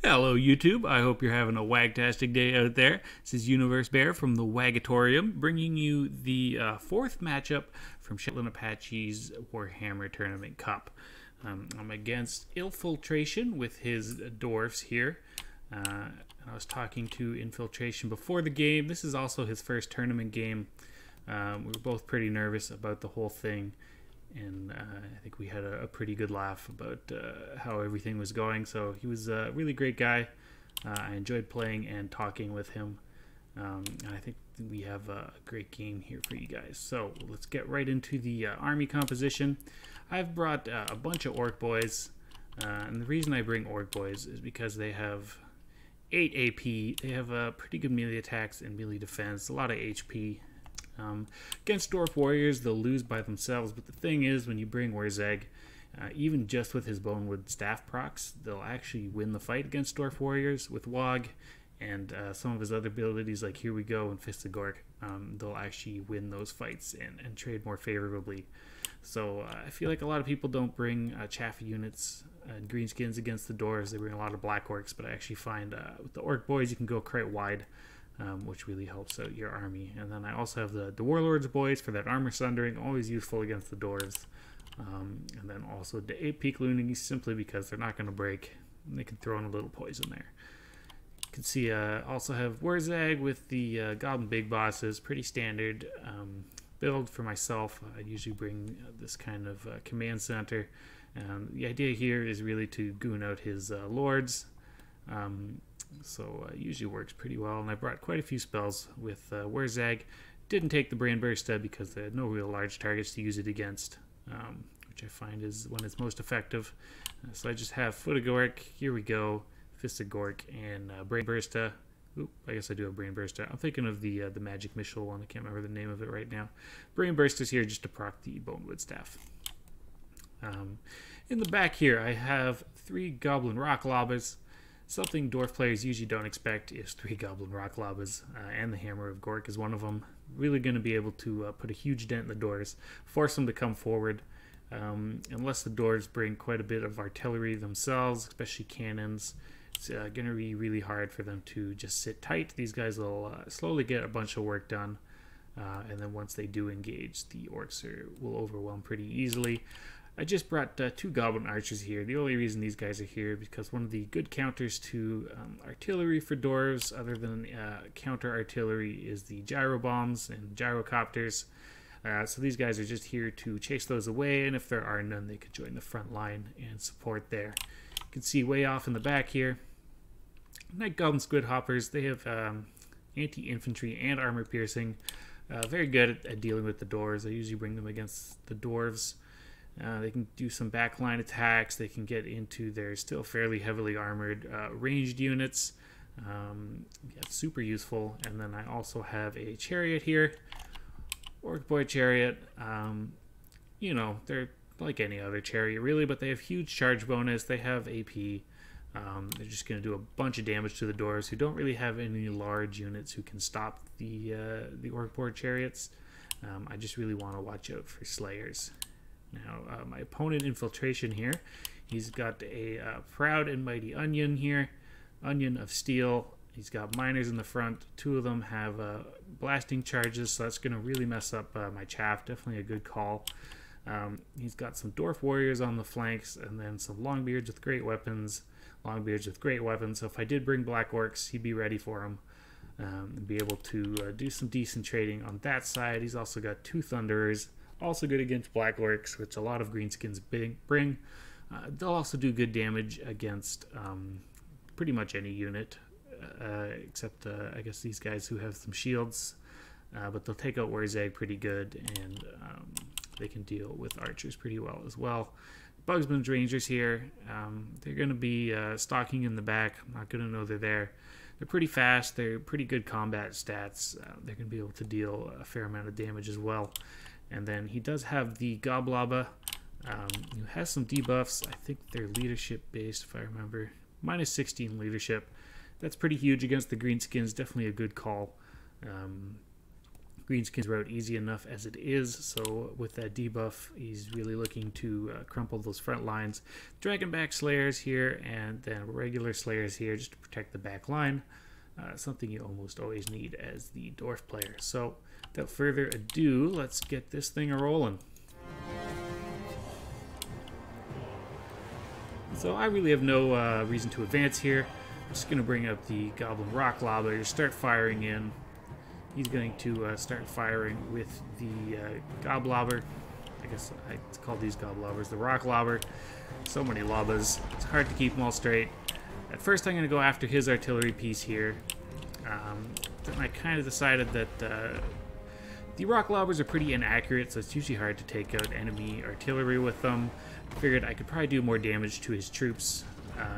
Hello YouTube, I hope you're having a wagtastic day out there. This is UniverseBear from the Wagatorium, bringing you the fourth matchup from ShetlandApache's Warhammer Tournament Cup. I'm against inPHILtration with his dwarfs here. I was talking to inPHILtration before the game. This is also his first tournament game. We were both pretty nervous about the whole thing. And I think we had a pretty good laugh about how everything was going. So he was a really great guy. I enjoyed playing and talking with him. And I think we have a great game here for you guys. So let's get right into the army composition. I've brought a bunch of orc boys. And the reason I bring orc boys is because they have 8 AP. They have pretty good melee attacks and melee defense, a lot of HP. Against Dwarf Warriors, they'll lose by themselves, but the thing is, when you bring Werzeg, even just with his Bonewood Staff procs, they'll actually win the fight against Dwarf Warriors. With Wog and some of his other abilities like Here We Go and Fist of Gork, they'll actually win those fights and trade more favorably. So I feel like a lot of people don't bring Chaff units and Greenskins against the Dwarves. They bring a lot of Black Orcs, but I actually find with the Orc boys you can go quite wide. Which really helps out your army. And then I also have the Warlords boys for that armor sundering, always useful against the dwarves. And then also the 8 peak loonies, simply because they're not going to break. And they can throw in a little poison there. You can see also have Werzeg with the Goblin Big Bosses, pretty standard build for myself. I usually bring this kind of command center. The idea here is really to goon out his lords. So it usually works pretty well, and I brought quite a few spells with Werzeg. Didn't take the Brain Bursta because they had no real large targets to use it against, which I find is when it's most effective. So I just have Foot of Gork, Here We Go, Fist of Gork, and Brain Bursta. Oop, I guess I do have Brain Bursta. I'm thinking of the Magic Missile one. I can't remember the name of it right now. Brain Burst is here just to proc the Bonewood Staff. In the back here, I have 3 Goblin Rock Lobbers. Something dwarf players usually don't expect is 3 Goblin Rock Lobbas, and the Hammer of Gork is one of them. Really going to be able to put a huge dent in the doors, force them to come forward. Unless the doors bring quite a bit of artillery themselves, especially cannons, it's going to be really hard for them to just sit tight. These guys will slowly get a bunch of work done, and then once they do engage, the orcs will overwhelm pretty easily. I just brought 2 Goblin Archers here. The only reason these guys are here is because one of the good counters to artillery for dwarves, other than counter artillery, is the gyro bombs and gyrocopters. So these guys are just here to chase those away, and if there are none, they could join the front line and support there. You can see way off in the back here, Night Goblin Squid Hoppers. They have anti-infantry and armor piercing. Very good at dealing with the doors. I usually bring them against the dwarves. They can do some backline attacks. They can get into their still fairly heavily armored ranged units. Yeah, super useful. And then I also have a chariot here, Orc Boy Chariot. You know, they're like any other chariot really, but they have huge charge bonus. They have AP. They're just going to do a bunch of damage to the doors who don't really have any large units who can stop the Orc Boy Chariots. I just really want to watch out for Slayers. Now, my opponent inPHILtration here, he's got a Proud and Mighty Onion here, Onion of Steel. He's got miners in the front. 2 of them have blasting charges, so that's going to really mess up my chaff. Definitely a good call. He's got some Dwarf Warriors on the flanks, and then some Longbeards with great weapons. Longbeards with great weapons, so if I did bring Black Orcs, he'd be ready for them. And be able to do some decent trading on that side. He's also got 2 Thunderers. Also good against Black Orcs, which a lot of Greenskins bring. They'll also do good damage against pretty much any unit, except I guess these guys who have some shields. But they'll take out Werzeg pretty good, and they can deal with archers pretty well as well. Bugsman's Rangers here, they're going to be stalking in the back. I'm not going to know they're there. They're pretty fast. They're pretty good combat stats. They're going to be able to deal a fair amount of damage as well. And then he does have the Goblaba, who has some debuffs. I think they're leadership based, if I remember. Minus 16 leadership. That's pretty huge against the Greenskins. Definitely a good call. Greenskins route easy enough as it is, so with that debuff, he's really looking to crumple those front lines. Dragonback Slayers here, and then regular Slayers here just to protect the back line. Something you almost always need as the Dwarf player. So without further ado, let's get this thing a-rolling. So I really have no reason to advance here. I'm just going to bring up the Goblin Rock Lobber, start firing in. He's going to start firing with the Goblobber. I guess I call these Goblobbers the Rock Lobber. So many Lobbas. It's hard to keep them all straight. At first I'm going to go after his artillery piece here. Then I kind of decided that the Rock Lobbers are pretty inaccurate, so it's usually hard to take out enemy artillery with them. I figured I could probably do more damage to his troops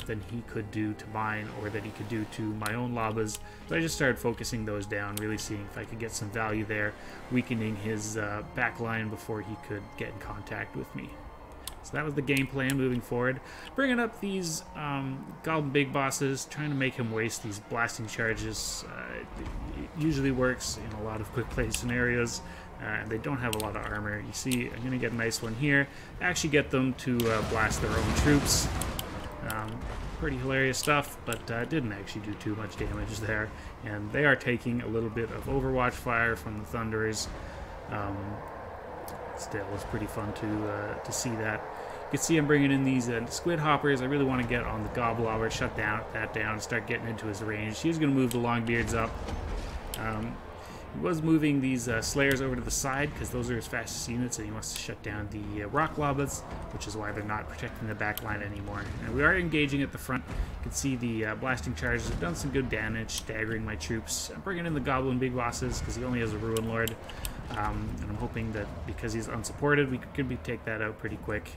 than he could do to mine, or that he could do to my own Lobbas. So I just started focusing those down, really seeing if I could get some value there, weakening his back line before he could get in contact with me. So that was the game plan moving forward. Bringing up these Goblin Big Bosses, trying to make him waste these blasting charges. It usually works in a lot of quick play scenarios. They don't have a lot of armor. You see, I'm going to get a nice one here. Actually get them to blast their own troops. Pretty hilarious stuff, but didn't actually do too much damage there. And they are taking a little bit of Overwatch fire from the Thunderers. Still, it's pretty fun to see that. You can see I'm bringing in these Squid Hoppers. I really want to get on the Goblobber, shut that down, and start getting into his range. He's going to move the Longbeards up. He was moving these Slayers over to the side because those are his fastest units, and he wants to shut down the Rock Lobbas, which is why they're not protecting the back line anymore. And we are engaging at the front. You can see the blasting charges have done some good damage, staggering my troops. I'm bringing in the Goblin Big Bosses because he only has a Ruin Lord. And I'm hoping that because he's unsupported, we could take that out pretty quick.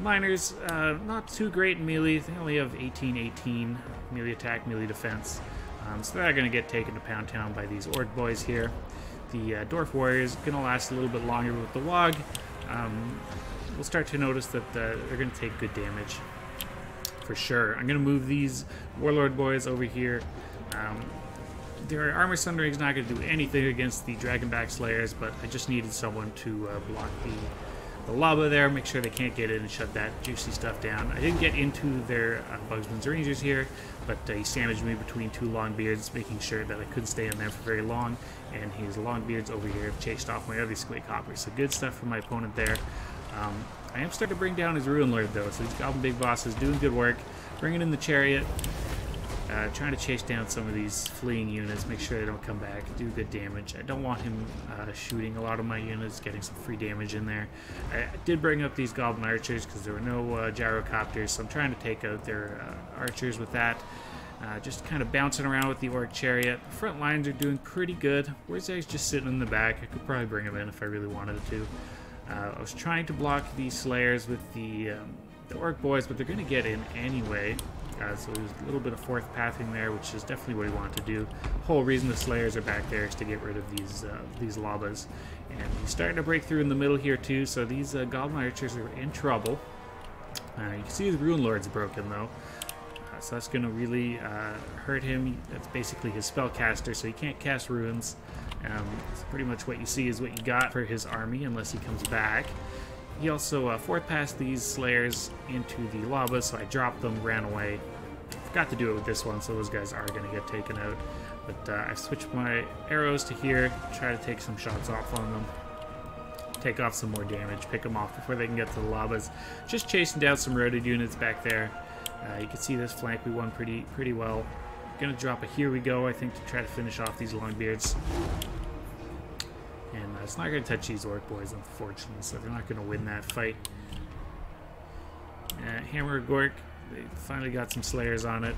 Miners, not too great in melee. They only have 18-18 melee attack, melee defense. So they're going to get taken to Pound Town by these Orc boys here. The Dwarf Warriors are going to last a little bit longer with the Wog. We'll start to notice that they're going to take good damage for sure. I'm going to move these Warlord boys over here. Their Armor Sundering is not going to do anything against the Dragonback Slayers, but I just needed someone to block the Lobba there, make sure they can't get in and shut that juicy stuff down. I didn't get into their Bugsman's Rangers here, but he sandwiched me between two Longbeards, making sure that I couldn't stay in there for very long, and his Longbeards over here have chased off my other Squig Hoppers. So good stuff from my opponent there. I am starting to bring down his Ruin Lord though, so these Goblin Big Bosses doing good work. Bringing in the Chariot. Trying to chase down some of these fleeing units, make sure they don't come back, do good damage. I don't want him shooting a lot of my units, getting some free damage in there. I did bring up these Goblin Archers because there were no Gyrocopters, so I'm trying to take out their Archers with that. Just kind of bouncing around with the Orc Chariot. The front lines are doing pretty good. Where's just sitting in the back? I could probably bring him in if I really wanted to. I was trying to block these Slayers with the Orc boys, but they're going to get in anyway. So there's a little bit of fourth pathing there, which is definitely what he wanted to do. The whole reason the Slayers are back there is to get rid of these Lobbas. And he's starting to break through in the middle here too, so these Goblin Archers are in trouble. You can see his Ruin Lord's broken though. So that's going to really hurt him. That's basically his spellcaster, so he can't cast runes. So pretty much what you see is what you got for his army, unless he comes back. He also fourth passed these Slayers into the Lobbas, so I dropped them, ran away. Forgot to do it with this one, so those guys are going to get taken out. But I switched my arrows to here, try to take some shots off on them. Take off some more damage, pick them off before they can get to the Lobbas. Just chasing down some roaded units back there. You can see this flank we won pretty well. Gonna drop a Here We Go, I think, to try to finish off these Longbeards. And it's not going to touch these Orc boys, unfortunately, so they're not going to win that fight. Hammer of Gork, they finally got some Slayers on it.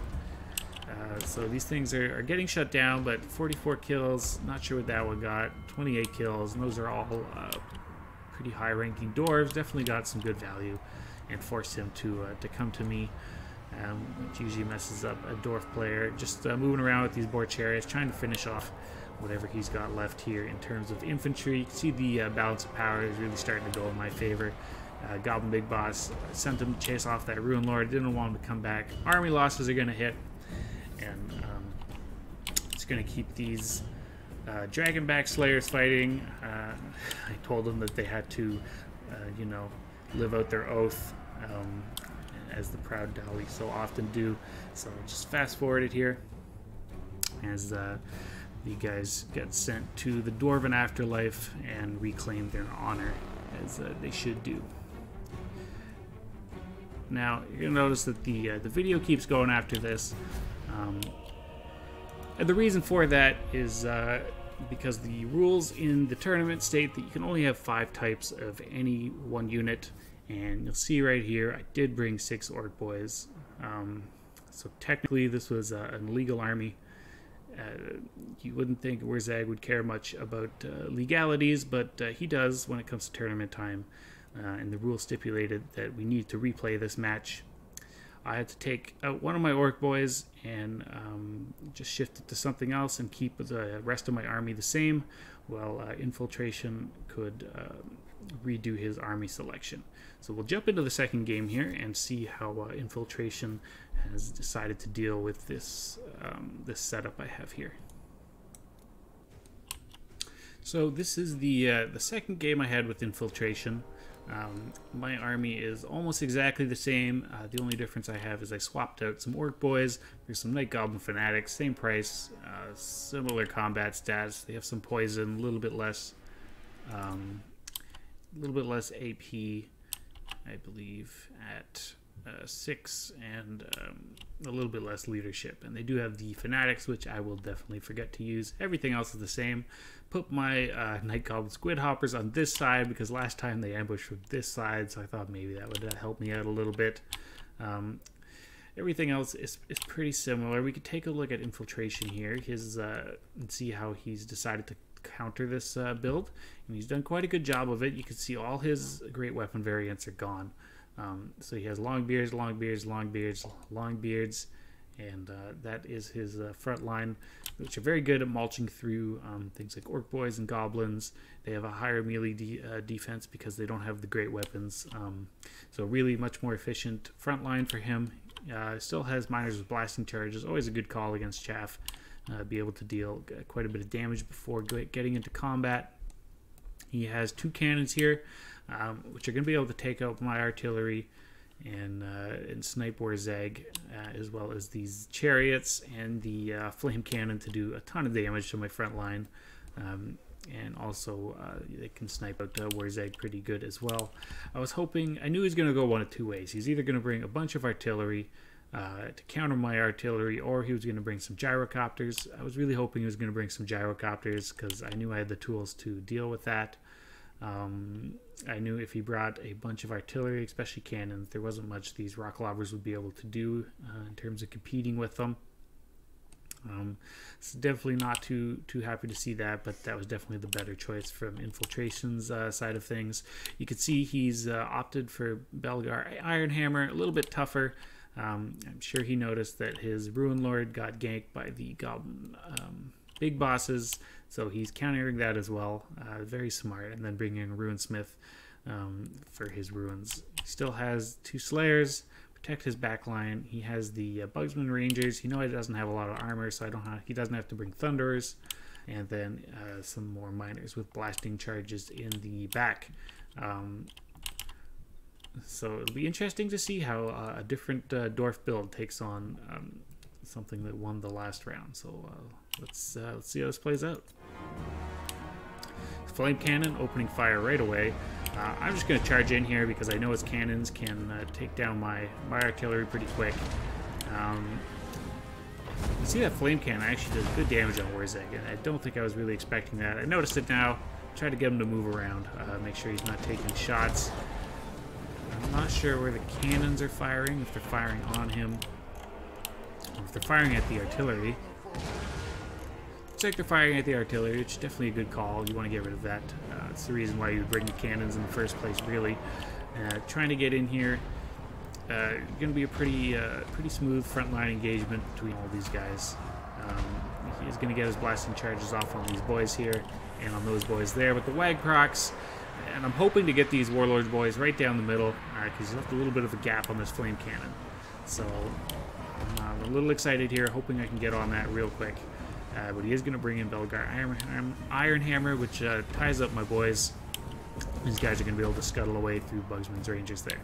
So these things are getting shut down, but 44 kills, not sure what that one got. 28 kills, and those are all pretty high-ranking Dwarves. Definitely got some good value and forced him to come to me. Which usually messes up a Dwarf player. Just moving around with these Boar Chariots, trying to finish off whatever he's got left here in terms of infantry. You can see the balance of power is really starting to go in my favor. Goblin Big Boss sent him to chase off that Ruin Lord. Didn't want him to come back. Army losses are going to hit, and it's going to keep these Dragonback Slayers fighting. I told them that they had to, you know, live out their oath, as the proud Dali so often do. So just fast forward it here as the guys get sent to the Dwarven afterlife and reclaim their honor, as they should do. Now you're gonna notice that the video keeps going after this, and the reason for that is because the rules in the tournament state that you can only have 5 types of any one unit, and you'll see right here I did bring 6 Orc Boys, so technically this was an illegal army. You wouldn't think Warzag would care much about legalities, but he does when it comes to tournament time, and the rules stipulated that we need to replay this match. I had to take out one of my Orc Boys and just shift it to something else and keep the rest of my army the same, while inPHILtration could redo his army selection. So we'll jump into the second game here and see how inPHILtration has decided to deal with this this setup I have here. So this is the second game I had with inPHILtration. My army is almost exactly the same. The only difference I have is I swapped out some Orc Boys for some Night Goblin Fanatics. Same price, similar combat stats. They have some poison, a little bit less AP, I believe, at 6, and a little bit less leadership. And they do have the Fanatics, which I will definitely forget to use. Everything else is the same. Put my Night Goblin Squid Hoppers on this side because last time they ambushed from this side, so I thought maybe that would help me out a little bit. Everything else is pretty similar. We could take a look at inPHILtration here, and see how he's decided to counter this build, and he's done quite a good job of it. You can see all his great weapon variants are gone. So he has long beards, long beards, long beards, long beards, and that is his front line, which are very good at mulching through things like Orc Boys and Goblins. They have a higher melee defense because they don't have the great weapons, so really much more efficient front line for him. Still has miners with blasting charges, always a good call against chaff. Be able to deal quite a bit of damage before getting into combat. He has 2 cannons here, which are going to be able to take out my artillery and snipe Warzag, as well as these chariots and the flame cannon to do a ton of damage to my front line. And also they can snipe out Warzag pretty good as well. I knew he was going to go one of 2 ways. He's either going to bring a bunch of artillery to counter my artillery, or he was going to bring some gyrocopters. I was really hoping he was going to bring some gyrocopters because I knew I had the tools to deal with that. I knew if he brought a bunch of artillery, especially cannons, there wasn't much these rock lobbers would be able to do in terms of competing with them. So definitely not too happy to see that, but that was definitely the better choice from inPHILtration's side of things. You can see he's opted for Belgar Ironhammer, a little bit tougher. I'm sure he noticed that his Ruin Lord got ganked by the Goblin big bosses, so he's countering that as well. Very smart. And then bringing in Ruinsmith for his ruins. He still has 2 Slayers, protect his backline. He has the Bugsman Rangers. He doesn't have a lot of armor, so he doesn't have to bring Thunderers. And then some more miners with blasting charges in the back. So it'll be interesting to see how a different Dwarf build takes on something that won the last round. So let's see how this plays out. Flame Cannon opening fire right away. I'm just going to charge in here because I know his cannons can take down my artillery pretty quick. You see that Flame Cannon actually does good damage on Warzag, and I don't think I was really expecting that. I noticed it now. Try to get him to move around, make sure he's not taking shots. I'm not sure where the cannons are firing, if they're firing on him, or if they're firing at the artillery. Looks like they're firing at the artillery, which is definitely a good call. You want to get rid of that. It's the reason why you bring the cannons in the first place, really. Trying to get in here. Going to be a pretty smooth frontline engagement between all these guys. He's going to get his blasting charges off on these boys here and on those boys there with the Wag Procs. And I'm hoping to get these Warlords boys right down the middle because he's left a little bit of a gap on this Flame Cannon. So I'm a little excited here, hoping I can get on that real quick. but he is going to bring in Belgar Iron Hammer, which ties up my boys. These guys are going to be able to scuttle away through Bugsman's Rangers there.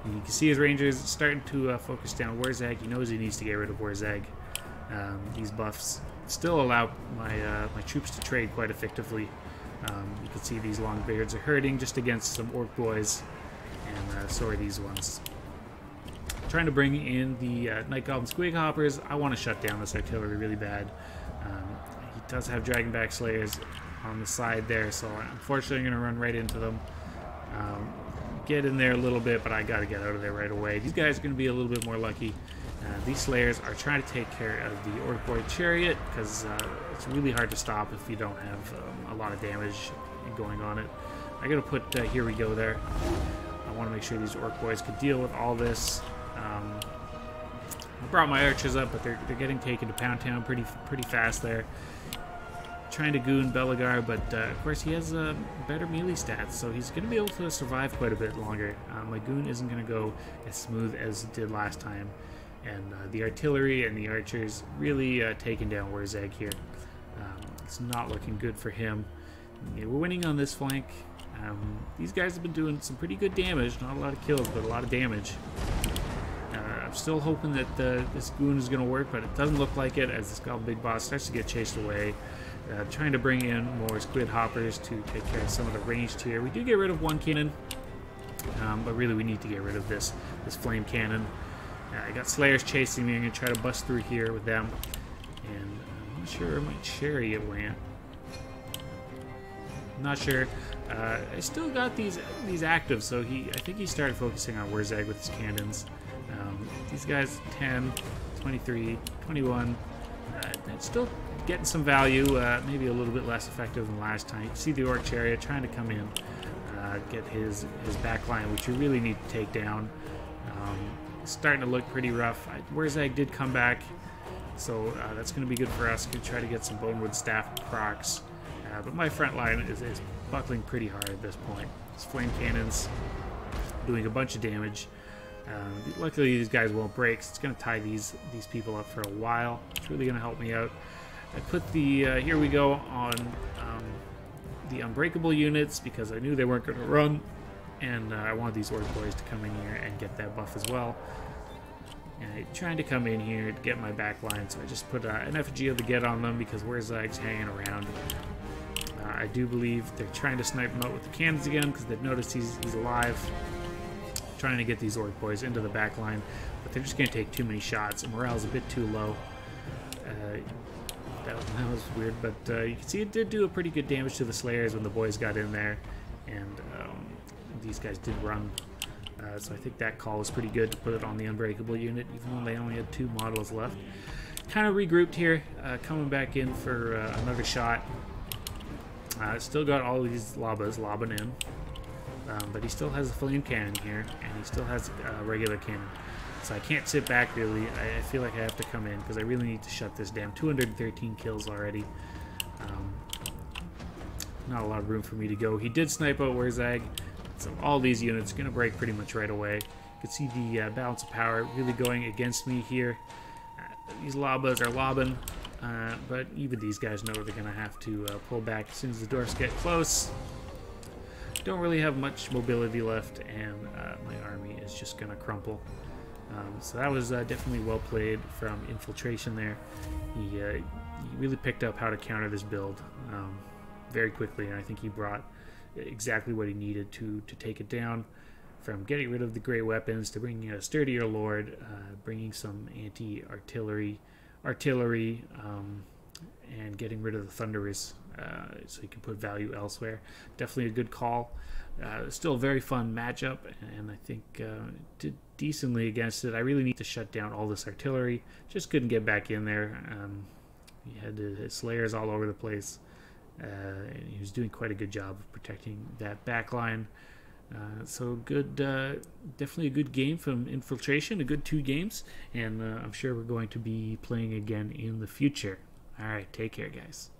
And you can see his Rangers starting to focus down Warzag. He knows he needs to get rid of Warzag. These buffs still allow my troops to trade quite effectively. You can see these long beards are hurting just against some orc boys, and so are these ones. Trying to bring in the Night Goblin Squig Hoppers. I want to shut down this artillery really bad. He does have Dragonback Slayers on the side there, so unfortunately I'm going to run right into them. Get in there a little bit, but I got to get out of there right away. These guys are going to be a little bit more lucky. These Slayers are trying to take care of the Orc Boy Chariot, because it's really hard to stop if you don't have a lot of damage going on it. I got to put Here We Go there. I want to make sure these Orc Boys could deal with all this. I brought my archers up, but they're getting taken to Pound Town pretty fast there. Trying to goon Belagar, but of course he has better melee stats, so he's going to be able to survive quite a bit longer. My goon isn't going to go as smooth as it did last time, and the artillery and the archers really taking down Warzag here. It's not looking good for him. Yeah, we're winning on this flank. These guys have been doing some pretty good damage, not a lot of kills, but a lot of damage. I'm still hoping that this goon is going to work, but it doesn't look like it as this Goblin Big Boss starts to get chased away. Trying to bring in more Squid Hoppers to take care of some of the ranged here. We do get rid of one cannon, but really we need to get rid of this flame cannon. I got Slayers chasing me. I'm going to try to bust through here with them. And I'm not sure where my chariot went. I'm not sure. I still got these active, so I think he started focusing on Warzag with his cannons. These guys 10, 23, 21. Still getting some value, maybe a little bit less effective than last time. You can see the Orc Chariot trying to come in, get his back line, which you really need to take down. Starting to look pretty rough. Warzag did come back, so that's going to be good for us. Going to try to get some Bonewood Staff procs, but my front line is buckling pretty hard at this point. These flame cannons doing a bunch of damage. Luckily these guys won't break, so it's going to tie these people up for a while. It's really going to help me out. I put the Here We Go on the Unbreakable units because I knew they weren't going to run, and I wanted these Orc Boys to come in here and get that buff as well. And I'm trying to come in here to get my back line, so I just put an effigy of the Get on them because Warzag's hanging around. I do believe they're trying to snipe him out with the cannons again because they've noticed he's alive. Trying to get these Orc Boys into the back line, but they're just going to take too many shots, and morale's a bit too low. That was weird, but you can see it did do a pretty good damage to the Slayers when the boys got in there, and these guys did run. So I think that call was pretty good to put it on the Unbreakable unit, even though they only had 2 models left. Kind of regrouped here, coming back in for another shot. Still got all these Labas lobbing in. But he still has a flame cannon here, and he still has a regular cannon. So I can't sit back, really. I feel like I have to come in, because I really need to shut this down. 213 kills already. Not a lot of room for me to go. He did snipe out Warzag, so all these units are going to break pretty much right away. You can see the balance of power really going against me here. These Labas are lobbing, but even these guys know they're going to have to pull back as soon as the dwarfs get close. Don't really have much mobility left, and my army is just going to crumple. So that was definitely well played from inPHILtration there. He really picked up how to counter this build very quickly, and I think he brought exactly what he needed to take it down, from getting rid of the great weapons to bringing a sturdier lord, bringing some anti-artillery, and getting rid of the Thunderers. So you can put value elsewhere. Definitely a good call. Still a very fun matchup, and I think did decently against it. I really need to shut down all this artillery. Just couldn't get back in there. He had his Slayers all over the place. And he was doing quite a good job of protecting that back line. So good, definitely a good game from inPHILtration, a good 2 games, and I'm sure we're going to be playing again in the future. All right, take care, guys.